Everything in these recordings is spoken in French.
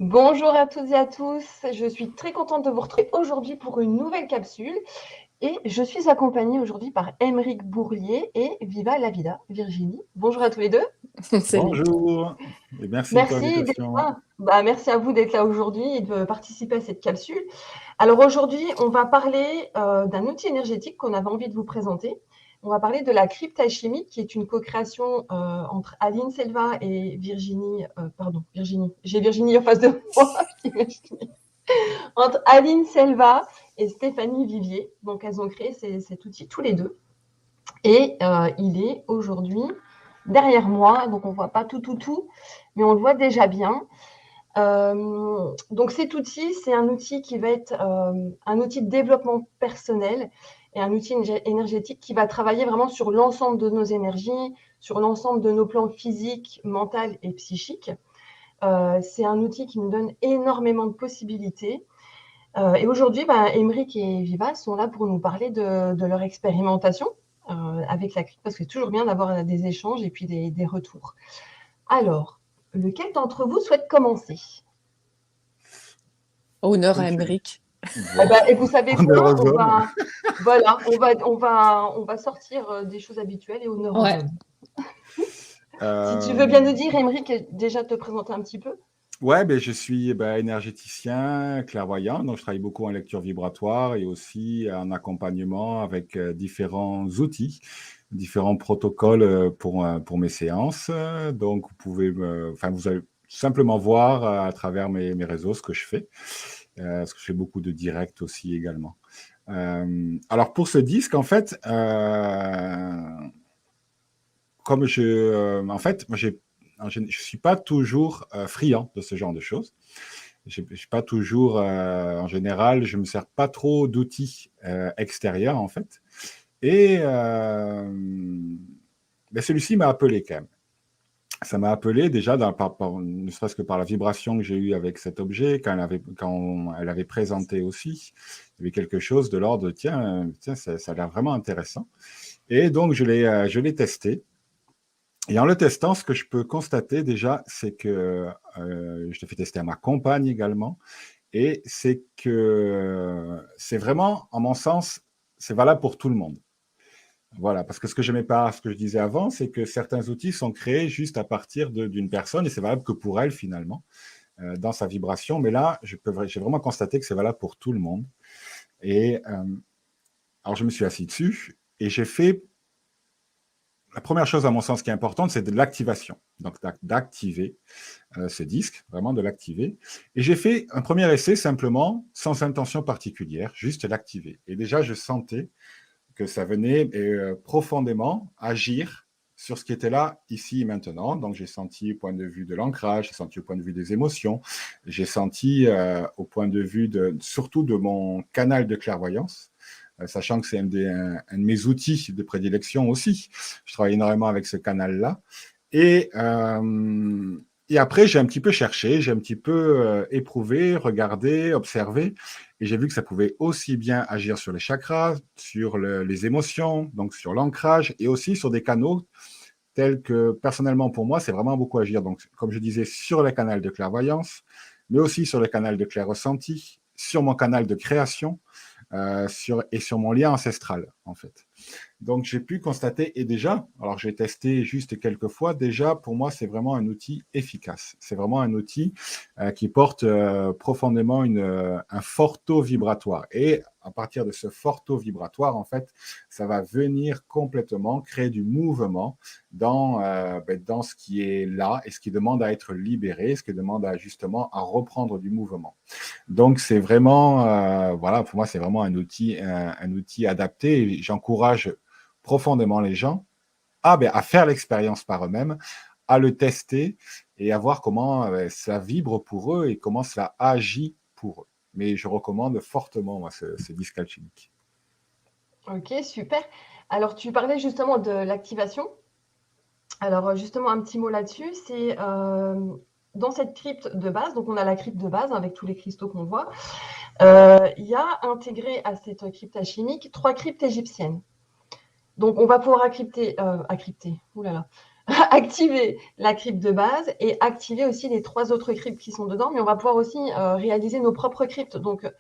Bonjour à toutes et à tous, je suis très contente de vous retrouver aujourd'hui pour une nouvelle capsule et je suis accompagnée aujourd'hui par Aymeric Bourlier et Viva la Vida, Virginie. Bonjour à tous les deux. Salut. Bonjour et merci pour Merci d'être l'invitation. là. Merci à vous d'être là aujourd'hui et de participer à cette capsule. Alors aujourd'hui, on va parler d'un outil énergétique qu'on avait envie de vous présenter. On va parler de la cryptalchimie, qui est une co-création entre Aline Selva et Virginie. Virginie. J'ai Virginie en face de moi. Entre Aline Selva et Stéphanie Vivier. Donc, elles ont créé cet outil tous les deux. Et il est aujourd'hui derrière moi. Donc, on ne voit pas tout, mais on le voit déjà bien. Donc, cet outil, c'est un outil qui va être un outil de développement personnel et un outil énergétique qui va travailler vraiment sur l'ensemble de nos énergies, sur l'ensemble de nos plans physiques, mental et psychiques. C'est un outil qui nous donne énormément de possibilités. Et aujourd'hui, Aymeric et Viva sont là pour nous parler de leur expérimentation avec la crypte, parce que c'est toujours bien d'avoir des échanges et puis des retours. Alors, lequel d'entre vous souhaite commencer? Honneur à Comme tu veux. Aymeric. Bon, Et vous savez honneur quoi? aux hommes. On va sortir des choses habituelles et honneur aux Ouais. hommes. Si tu veux bien nous Euh, dire, Aymeric, déjà te présenter un petit peu. ouais, je suis énergéticien, clairvoyant, donc je travaille beaucoup en lecture vibratoire et aussi en accompagnement avec différents outils, différents protocoles pour mes séances. Donc vous allez simplement voir à travers mes réseaux ce que je fais, parce que je fais beaucoup de directs aussi également. Alors pour ce disque, en fait, comme en fait, moi, je suis pas toujours friand de ce genre de choses. Je suis pas toujours, en général, je me sers pas trop d'outils extérieurs en fait. Et celui-ci m'a appelé quand même. Ça m'a appelé déjà, ne serait-ce que par la vibration que j'ai eue avec cet objet, quand elle avait présenté aussi, il y avait quelque chose de l'ordre de tiens, ça a l'air vraiment intéressant. Et donc je l'ai testé. Et en le testant, ce que je peux constater déjà, c'est que je l'ai fait tester à ma compagne également, et c'est que c'est vraiment, en mon sens, c'est valable pour tout le monde. Voilà, parce que ce que j'aimais pas, ce que je disais avant, c'est que certains outils sont créés juste à partir d'une personne, et c'est valable que pour elle finalement, dans sa vibration. Mais là, j'ai vraiment constaté que c'est valable pour tout le monde. Et alors je me suis assis dessus, et j'ai fait la première chose, à mon sens, qui est importante, c'est de l'activation. Donc, d'activer ce disque, vraiment de l'activer. Et j'ai fait un premier essai simplement, sans intention particulière, juste l'activer. Et déjà, je sentais que ça venait profondément agir sur ce qui était là, ici et maintenant. Donc, j'ai senti au point de vue de l'ancrage, j'ai senti au point de vue des émotions, j'ai senti au point de vue surtout de mon canal de clairvoyance, sachant que c'est un de mes outils de prédilection aussi. Je travaille énormément avec ce canal-là. Et, euh, et après, j'ai un petit peu cherché, j'ai un petit peu éprouvé, regardé, observé, et j'ai vu que ça pouvait aussi bien agir sur les chakras, sur les émotions, donc sur l'ancrage, et aussi sur des canaux tels que, personnellement, pour moi, c'est vraiment beaucoup agir. Donc, comme je disais, sur le canal de clairvoyance, mais aussi sur le canal de clair ressenti, sur mon canal de création, et sur mon lien ancestral, en fait. Donc, j'ai pu constater, et déjà, alors j'ai testé juste quelques fois, déjà, pour moi, c'est vraiment un outil efficace. C'est vraiment un outil qui porte profondément un fort taux vibratoire. Et à partir de ce fort taux vibratoire, en fait, ça va venir complètement créer du mouvement dans ce qui est là et ce qui demande à être libéré, ce qui demande justement à reprendre du mouvement. Donc, c'est vraiment, voilà, pour moi, c'est vraiment un outil adapté. Et j'encourage profondément les gens à faire l'expérience par eux-mêmes, à le tester et à voir comment ça vibre pour eux et comment ça agit pour eux. Mais je recommande fortement moi, ce disque alchimique. Ok, super. Alors, tu parlais justement de l'activation. Alors, justement, un petit mot là-dessus, c'est dans cette crypte de base, donc on a la crypte de base avec tous les cristaux qu'on voit, il y a intégré à cette crypte alchimique 3 cryptes égyptiennes. Donc, on va pouvoir oulala. activer la crypte de base et activer aussi les 3 autres cryptes qui sont dedans, mais on va pouvoir aussi réaliser nos propres cryptes, donc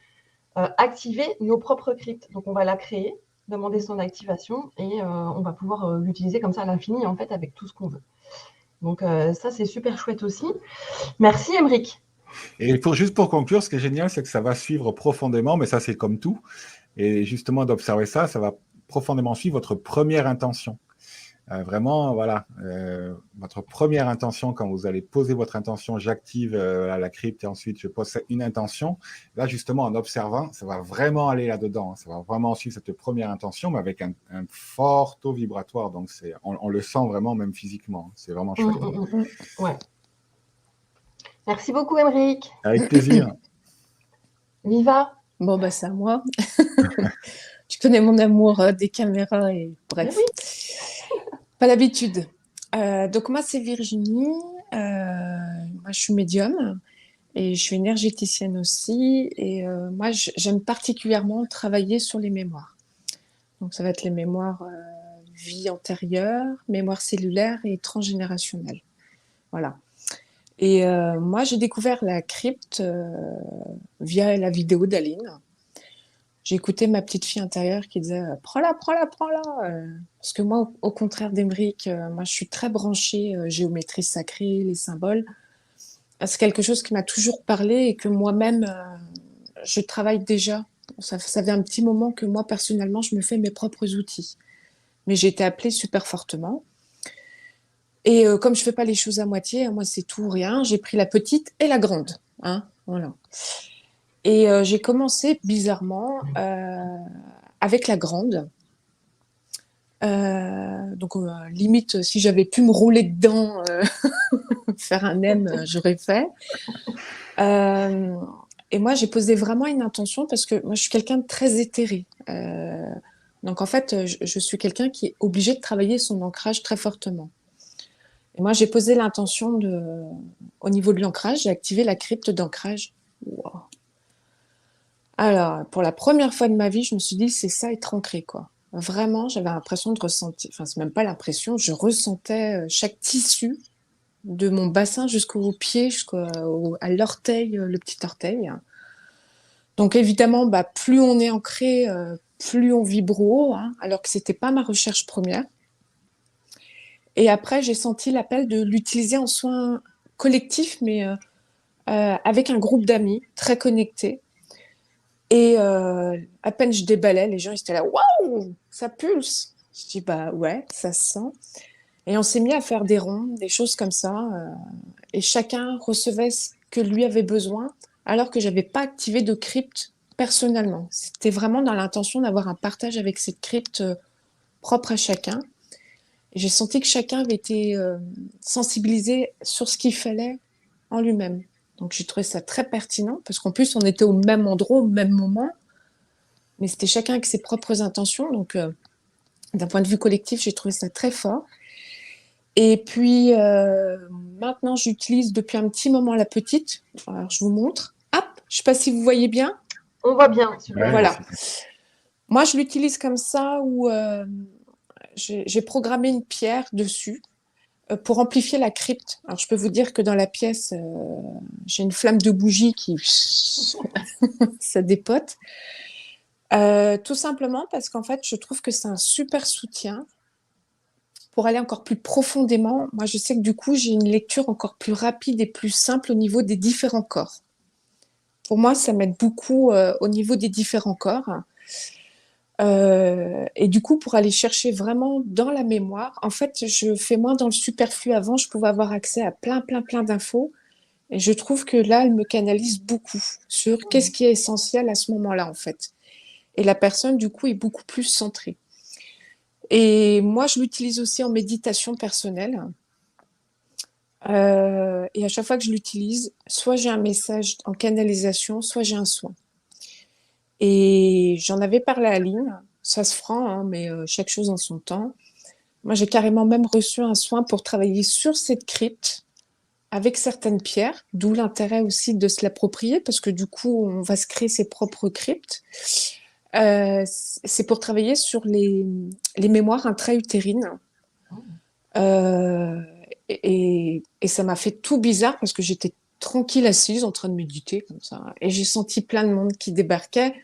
activer nos propres cryptes. Donc on va la créer, demander son activation et on va pouvoir l'utiliser comme ça à l'infini en fait avec tout ce qu'on veut. Donc ça c'est super chouette aussi. Merci Émeric. Et juste pour conclure, ce qui est génial, c'est que ça va suivre profondément, mais ça c'est comme tout. Et justement d'observer ça, ça va profondément suivre votre première intention. Vraiment, voilà, votre première intention, quand vous allez poser votre intention, j'active la crypte et ensuite je pose une intention. Là, justement, en observant, ça va vraiment aller là-dedans. Ça va vraiment suivre cette première intention, mais avec un fort taux vibratoire. Donc, on le sent vraiment, même physiquement. C'est vraiment chouette. Ouais. Merci beaucoup, Émeric. Avec plaisir. Viva. Bon, bah, c'est à moi. Tu connais mon amour des caméras et bref. Oui. Pas l'habitude. Donc, moi, c'est Virginie. Moi, je suis médium et je suis énergéticienne aussi. Et moi, j'aime particulièrement travailler sur les mémoires. Donc, ça va être les mémoires vie antérieure, mémoire cellulaire et transgénérationnelle. Voilà. Et moi, j'ai découvert la crypte via la vidéo d'Aline. J'ai écouté ma petite fille intérieure qui disait « Prends-la, prends-la, prends-la !» Parce que moi, au contraire d'Émeric, moi, je suis très branchée géométrie sacrée, les symboles. C'est quelque chose qui m'a toujours parlé et que moi-même, je travaille déjà. Ça fait un petit moment que moi, personnellement, je me fais mes propres outils. Mais j'ai été appelée super fortement. Et comme je fais pas les choses à moitié, moi, c'est tout ou rien, j'ai pris la petite et la grande. Hein, voilà. Et j'ai commencé bizarrement avec la grande. Donc limite, si j'avais pu me rouler dedans, faire un M, j'aurais fait. Et moi, j'ai posé vraiment une intention parce que moi, je suis quelqu'un de très éthéré. Donc en fait, je suis quelqu'un qui est obligé de travailler son ancrage très fortement. Et moi, j'ai posé l'intention au niveau de l'ancrage, j'ai activé la crypte d'ancrage. Wow. Alors, pour la première fois de ma vie, je me suis dit, c'est ça être ancré, quoi. Vraiment, j'avais l'impression de ressentir, enfin, c'est même pas l'impression, je ressentais chaque tissu de mon bassin jusqu'au pied, à l'orteil, le petit orteil. Donc évidemment, bah, plus on est ancré, plus on vibre haut, hein, alors que c'était pas ma recherche première. Et après, j'ai senti l'appel de l'utiliser en soins collectifs, mais avec un groupe d'amis très connectés. Et à peine je déballais, les gens ils étaient là, waouh, ça pulse. Je dis bah ouais, ça se sent. Et on s'est mis à faire des ronds, des choses comme ça, et chacun recevait ce que lui avait besoin, alors que j'avais pas activé de crypte personnellement. C'était vraiment dans l'intention d'avoir un partage avec cette crypte propre à chacun. Et j'ai senti que chacun avait été sensibilisé sur ce qu'il fallait en lui-même. Donc j'ai trouvé ça très pertinent, parce qu'en plus on était au même endroit, au même moment, mais c'était chacun avec ses propres intentions. Donc d'un point de vue collectif, j'ai trouvé ça très fort. Et puis maintenant j'utilise depuis un petit moment la petite. Alors je vous montre. Hop, je ne sais pas si vous voyez bien. On voit bien, super. Ouais, Voilà. Moi je l'utilise comme ça, où j'ai programmé une pierre dessus pour amplifier la crypte. Alors, je peux vous dire que dans la pièce, j'ai une flamme de bougie qui ça dépote. Tout simplement parce qu'en fait, je trouve que c'est un super soutien pour aller encore plus profondément. Moi, je sais que du coup, j'ai une lecture encore plus rapide et plus simple au niveau des différents corps. Pour moi, ça m'aide beaucoup au niveau des différents corps. Et du coup, pour aller chercher vraiment dans la mémoire, en fait, je fais moins dans le superflu. Avant, je pouvais avoir accès à plein d'infos. Et je trouve que là, elle me canalise beaucoup sur qu'est-ce qui est essentiel à ce moment-là, en fait. Et la personne, du coup, est beaucoup plus centrée. Et moi, je l'utilise aussi en méditation personnelle. Et à chaque fois que je l'utilise, soit j'ai un message en canalisation, soit j'ai un soin. Et j'en avais parlé à Aline, ça se fera, hein, mais chaque chose en son temps. Moi, j'ai carrément même reçu un soin pour travailler sur cette crypte avec certaines pierres, d'où l'intérêt aussi de se l'approprier, parce que du coup, on va se créer ses propres cryptes. C'est pour travailler sur les mémoires intra-utérines. Euh, et ça m'a fait tout bizarre parce que j'étais tranquille assise en train de méditer comme ça. Et j'ai senti plein de monde qui débarquait.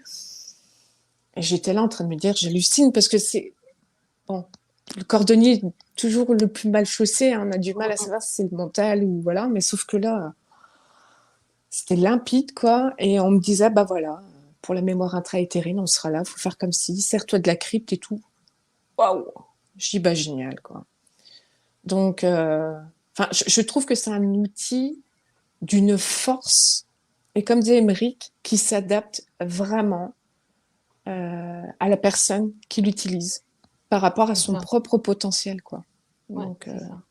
Et j'étais là en train de me dire, j'hallucine parce que c'est... Bon, le cordonnier est toujours le plus mal chaussé. Hein, on a du mal à savoir si c'est le mental ou voilà. Mais sauf que là, c'était limpide, quoi. Et on me disait, bah voilà, pour la mémoire intra-utérine, on sera là, faut faire comme si, sers-toi de la crypte et tout. Waouh! Je dis, bah génial, quoi. Donc, enfin, je trouve que c'est un outil d'une force, et comme dit Émeric, qui s'adapte vraiment à la personne qui l'utilise par rapport à C'est son ça. propre potentiel, quoi. Ouais, Donc, c'est ça.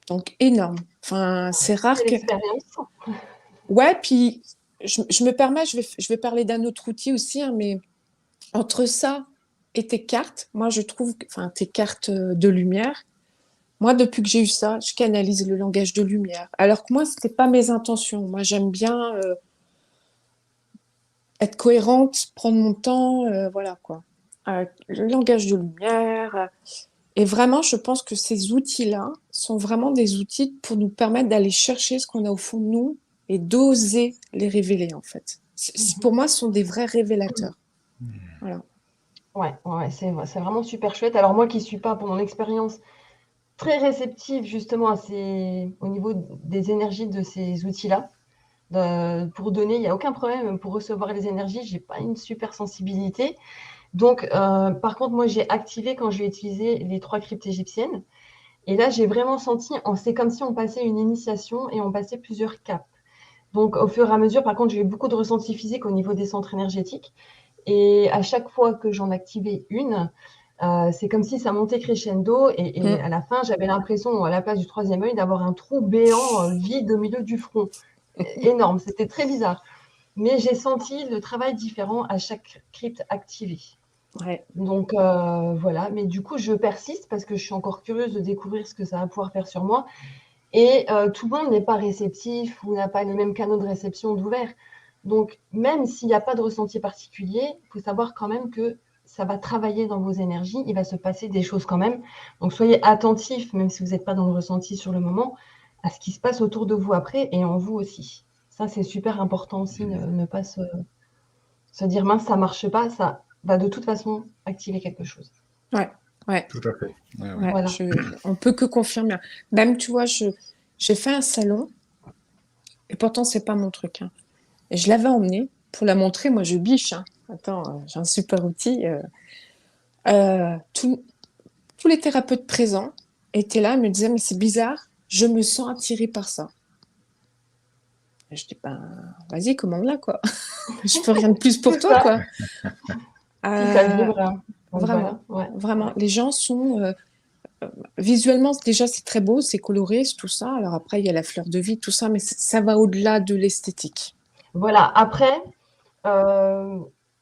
donc énorme. Enfin, c'est rare Quelle que... expérience. Ouais, puis je me permets, je vais parler d'un autre outil aussi, hein, mais entre ça et tes cartes, moi je trouve, enfin tes cartes de lumière, moi depuis que j'ai eu ça, je canalise le langage de lumière. Alors que moi, c'était pas mes intentions. Moi, j'aime bien être cohérente, prendre mon temps, voilà quoi. Le langage de lumière. Et vraiment, je pense que ces outils-là sont vraiment des outils pour nous permettre d'aller chercher ce qu'on a au fond de nous et d'oser les révéler en fait. Pour moi, ce sont des vrais révélateurs. Voilà. Ouais, ouais, c'est vraiment super chouette. Alors moi qui suis pas, pour mon expérience, très réceptive justement au niveau des énergies de ces outils-là. Pour donner, il n'y a aucun problème. Pour recevoir les énergies, j'ai pas une super sensibilité. Donc, par contre, moi, j'ai activé quand j'ai utilisé les 3 cryptes égyptiennes. Et là, j'ai vraiment senti, c'est comme si on passait une initiation et on passait plusieurs caps. Donc, au fur et à mesure, par contre, j'ai eu beaucoup de ressentis physiques au niveau des centres énergétiques. Et à chaque fois que j'en activais une, c'est comme si ça montait crescendo. Et Mm. à la fin, j'avais l'impression, à la place du troisième œil, d'avoir un trou béant vide au milieu du front. Énorme, c'était très bizarre. Mais j'ai senti le travail différent à chaque crypte activée. Ouais. Donc voilà, mais du coup, je persiste parce que je suis encore curieuse de découvrir ce que ça va pouvoir faire sur moi. Et tout le monde n'est pas réceptif ou n'a pas les mêmes canaux de réception d'ouvert. Donc, même s'il n'y a pas de ressenti particulier, il faut savoir quand même que ça va travailler dans vos énergies, il va se passer des choses quand même. Donc, soyez attentifs, même si vous n'êtes pas dans le ressenti sur le moment, à ce qui se passe autour de vous après et en vous aussi. Ça, c'est super important aussi, ne pas se dire mince, ça marche pas, ça va de toute façon activer quelque chose. Ouais. Ouais. Tout à fait. Ouais, ouais. Ouais. Voilà. On peut que confirmer. Même, tu vois, j'ai fait un salon et pourtant, c'est pas mon truc. Hein. Et je l'avais emmené pour la montrer. Moi, je biche. Hein. Attends, j'ai un super outil. Tous les thérapeutes présents étaient là et me disaient, mais c'est bizarre, je me sens attirée par ça. Et je dis, ben, vas-y, commande-la, quoi. Je peux rien de plus pour C'est toi, ça. quoi. Si ça Euh, vibre, hein. Donc vraiment, voilà. Ouais, vraiment. ouais. Les gens sont visuellement déjà c'est très beau, c'est coloré, c'est tout ça. Alors après il y a la fleur de vie, tout ça, mais ça va au-delà de l'esthétique. Voilà. Après, euh,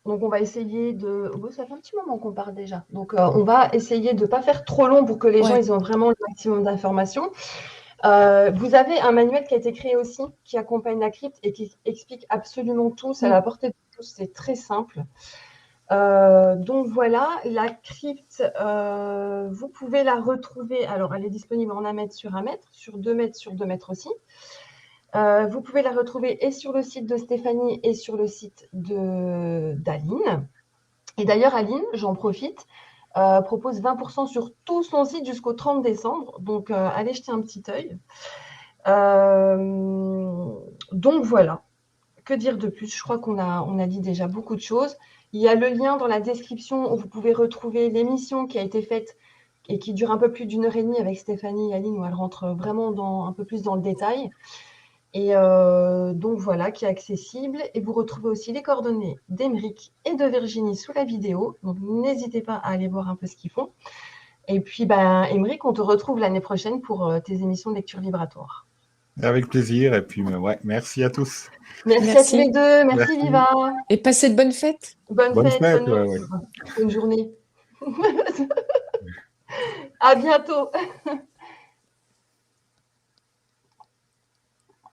donc on va essayer de. Oh, ça fait un petit moment qu'on parle déjà. Donc on va essayer de ne pas faire trop long pour que les gens Ouais. ils ont vraiment le maximum d'informations. Vous avez un manuel qui a été créé aussi, qui accompagne la crypte et qui explique absolument tout. C'est à Mm. la portée de tous, c'est très simple. Donc voilà, la crypte, vous pouvez la retrouver. Alors, elle est disponible en 1 mètre sur 1 mètre, sur 2 mètres sur 2 mètres aussi. Vous pouvez la retrouver et sur le site de Stéphanie et sur le site d'Aline. Et d'ailleurs, Aline, j'en profite, propose 20% sur tout son site jusqu'au 30 décembre. Donc, allez jeter un petit œil. Donc voilà. Que dire de plus? Je crois on a dit déjà beaucoup de choses. Il y a le lien dans la description où vous pouvez retrouver l'émission qui a été faite et qui dure un peu plus d'1 heure et demie avec Stéphanie et Aline, où elle rentre vraiment un peu plus dans le détail. Et donc voilà, qui est accessible. Et vous retrouvez aussi les coordonnées d'Émeric et de Virginie sous la vidéo. Donc n'hésitez pas à aller voir un peu ce qu'ils font. Et puis, Émeric, on te retrouve l'année prochaine pour tes émissions de lecture vibratoire. Avec plaisir. Et puis, ouais, merci à tous. Merci à tous les Merci deux. Merci, Merci. Viva. et passez de bonnes fêtes. Bonne Bonne fête, fête. Ouais, ouais. bonne journée. À bientôt.